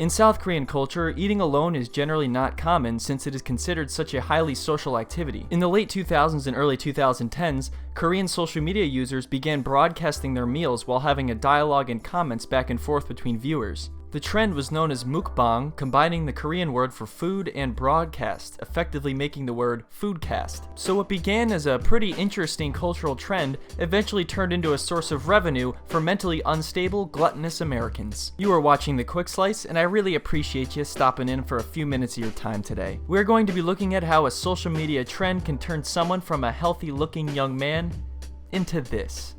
In South Korean culture, eating alone is generally not common since it is considered such a highly social activity. In the late 2000s and early 2010s, Korean social media users began broadcasting their meals while having a dialogue and comments back and forth between viewers. The trend was known as mukbang, combining the Korean word for food and broadcast, effectively making the word foodcast. So what began as a pretty interesting cultural trend eventually turned into a source of revenue for mentally unstable, gluttonous Americans. You are watching The Quick Slice, and I really appreciate you stopping in for a few minutes of your time today. We're going to be looking at how a social media trend can turn someone from a healthy-looking young man into this.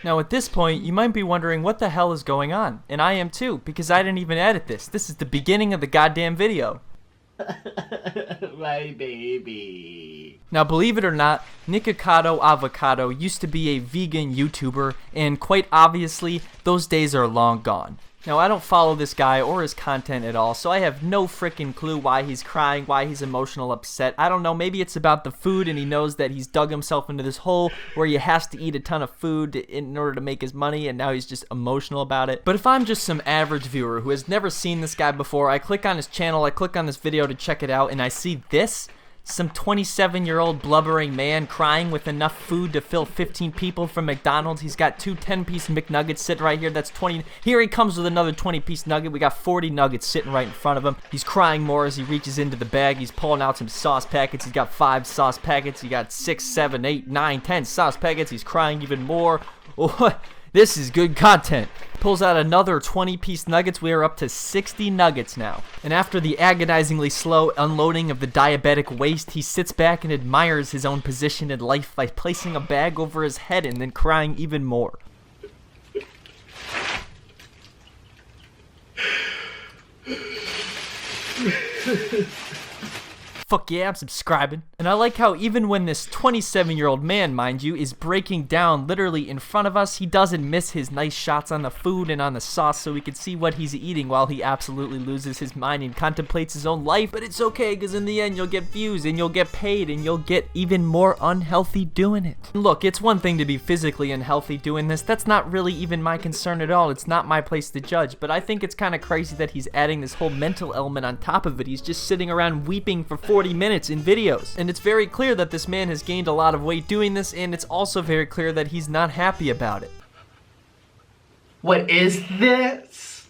Now at this point, you might be wondering what the hell is going on, and I am too, because I didn't even edit this. This is the beginning of the goddamn video. My baby. Now believe it or not, Nikocado Avocado used to be a vegan YouTuber, and quite obviously, those days are long gone. Now I don't follow this guy or his content at all, so I have no freaking clue why he's crying, why he's emotional, upset. I don't know, maybe it's about the food and he knows that he's dug himself into this hole where he has to eat a ton of food in order to make his money, and now he's just emotional about it. But if I'm just some average viewer who has never seen this guy before, I click on his channel, I click on this video to check it out, and I see this? Some 27-year-old blubbering man crying with enough food to fill 15 people from McDonald's. He's got two 10-piece McNuggets sitting right here. That's 20. Here he comes with another 20-piece nugget. We got 40 nuggets sitting right in front of him. He's crying more as he reaches into the bag. He's pulling out some sauce packets. He's got 5 sauce packets. He got 6, 7, 8, 9, 10 sauce packets. He's crying even more. Oh, this is good content. Pulls out another 20-piece nuggets. We are up to 60 nuggets now. And after the agonizingly slow unloading of the diabetic waste, he sits back and admires his own position in life by placing a bag over his head and then crying even more. Fuck yeah, I'm subscribing. And I like how even when this 27-year-old man, mind you, is breaking down literally in front of us, he doesn't miss his nice shots on the food and on the sauce so we can see what he's eating while he absolutely loses his mind and contemplates his own life. But it's okay, because in the end you'll get views and you'll get paid and you'll get even more unhealthy doing it. Look, it's one thing to be physically unhealthy doing this. That's not really even my concern at all. It's not my place to judge. But I think it's kind of crazy that he's adding this whole mental element on top of it. He's just sitting around weeping for 40 minutes in videos. And it's very clear that this man has gained a lot of weight doing this, and it's also very clear that he's not happy about it. What is this?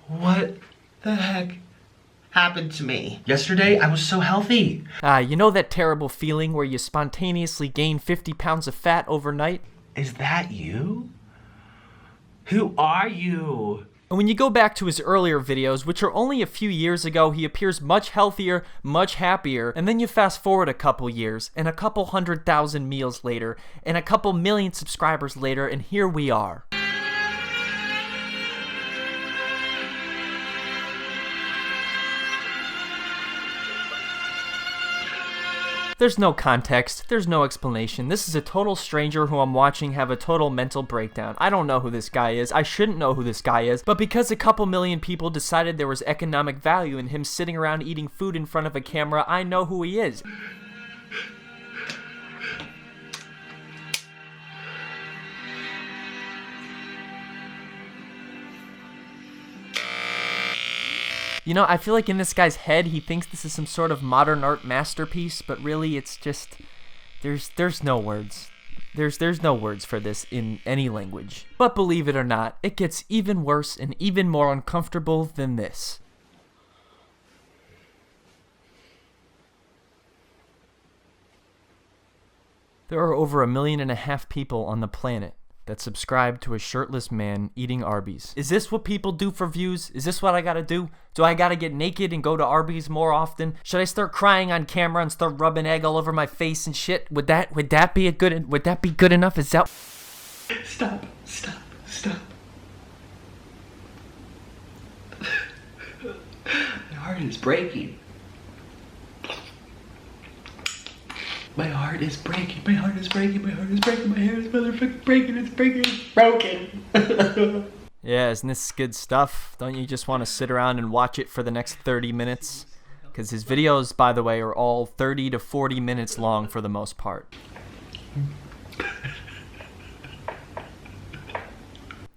What the heck happened to me? Yesterday, I was so healthy. You know that terrible feeling where you spontaneously gain 50 pounds of fat overnight? Is that you? Who are you? And when you go back to his earlier videos, which are only a few years ago, he appears much healthier, much happier, and then you fast forward a couple years, and a couple 100,000 meals later, and a couple million subscribers later, and here we are. There's no context, there's no explanation. This is a total stranger who I'm watching have a total mental breakdown. I don't know who this guy is, I shouldn't know who this guy is, but because a couple million people decided there was economic value in him sitting around eating food in front of a camera, I know who he is. You know, I feel like in this guy's head, he thinks this is some sort of modern art masterpiece, but really it's just, there's no words. There's no words for this in any language. But believe it or not, it gets even worse and even more uncomfortable than this. There are over 1.5 million people on the planet that subscribe to a shirtless man eating Arby's. Is this what people do for views? Is this what I gotta do? Do I gotta get naked and go to Arby's more often? Should I start crying on camera and start rubbing egg all over my face and shit? Would that be good enough? Is that... Stop. My heart is breaking. My heart is breaking, my hair is motherfucking breaking, it's broken. Yeah, isn't this good stuff? Don't you just want to sit around and watch it for the next 30 minutes? because his videos, by the way, are all 30 to 40 minutes long for the most part.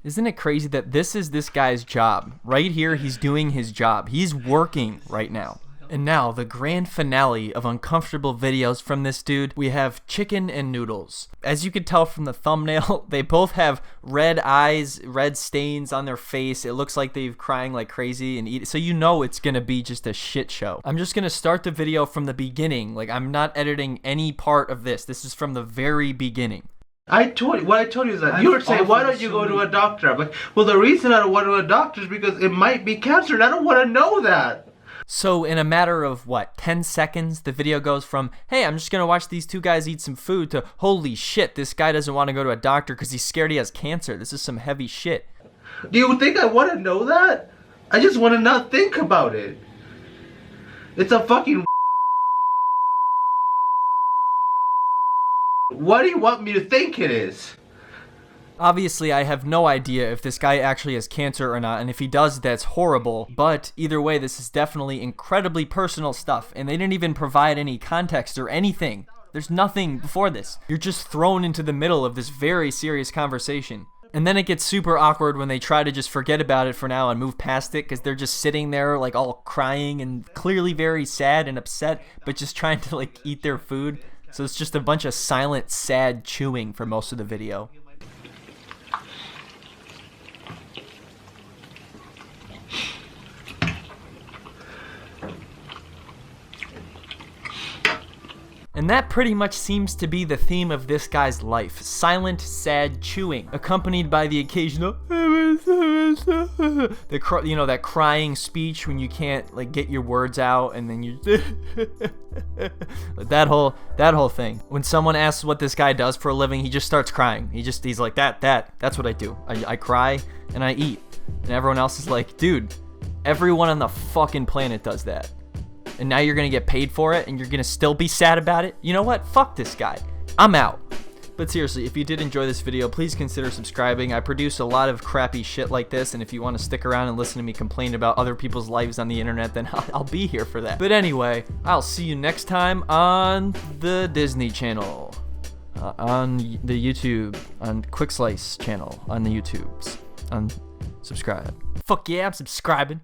Isn't it crazy that this is this guy's job? Right here, he's doing his job. He's working right now. And now, the grand finale of uncomfortable videos from this dude, we have chicken and noodles. As you can tell from the thumbnail, they both have red eyes, red stains on their face. It looks like they're crying like crazy and eat. So you know it's gonna be just a shit show. I'm just gonna start the video from the beginning. Like, I'm not editing any part of this. This is from the very beginning. What I told you is that you were saying, why don't you go to a doctor? I'm like, well, the reason I don't want to go to a doctor is because it might be cancer, and I don't want to know that. So in a matter of, what, 10 seconds, the video goes from, hey, I'm just going to watch these two guys eat some food, to, holy shit, this guy doesn't want to go to a doctor because he's scared he has cancer. This is some heavy shit. Do you think I want to know that? I just want to not think about it. It's a fucking... What do you want me to think it is? Obviously, I have no idea if this guy actually has cancer or not, and if he does, that's horrible, but either way, this is definitely incredibly personal stuff, and they didn't even provide any context or anything. There's nothing before this. You're just thrown into the middle of this very serious conversation. And then it gets super awkward when they try to just forget about it for now and move past it, because they're just sitting there like all crying and clearly very sad and upset, but just trying to like eat their food. So it's just a bunch of silent, sad chewing for most of the video. And that pretty much seems to be the theme of this guy's life. Silent, sad chewing, accompanied by the occasional that crying speech when you can't like get your words out, and then you that whole thing. When someone asks what this guy does for a living, he just starts crying. He's like, that's what I do. I cry and I eat. And everyone else is like, dude, everyone on the fucking planet does that. And now you're gonna get paid for it, and you're gonna still be sad about it? You know what? Fuck this guy. I'm out. But seriously, if you did enjoy this video, please consider subscribing. I produce a lot of crappy shit like this, and if you want to stick around and listen to me complain about other people's lives on the internet, then I'll be here for that. But anyway, I'll see you next time on the Disney Channel, on the YouTube, on QuickSlice channel, on the YouTubes, on subscribe. Fuck yeah, I'm subscribing.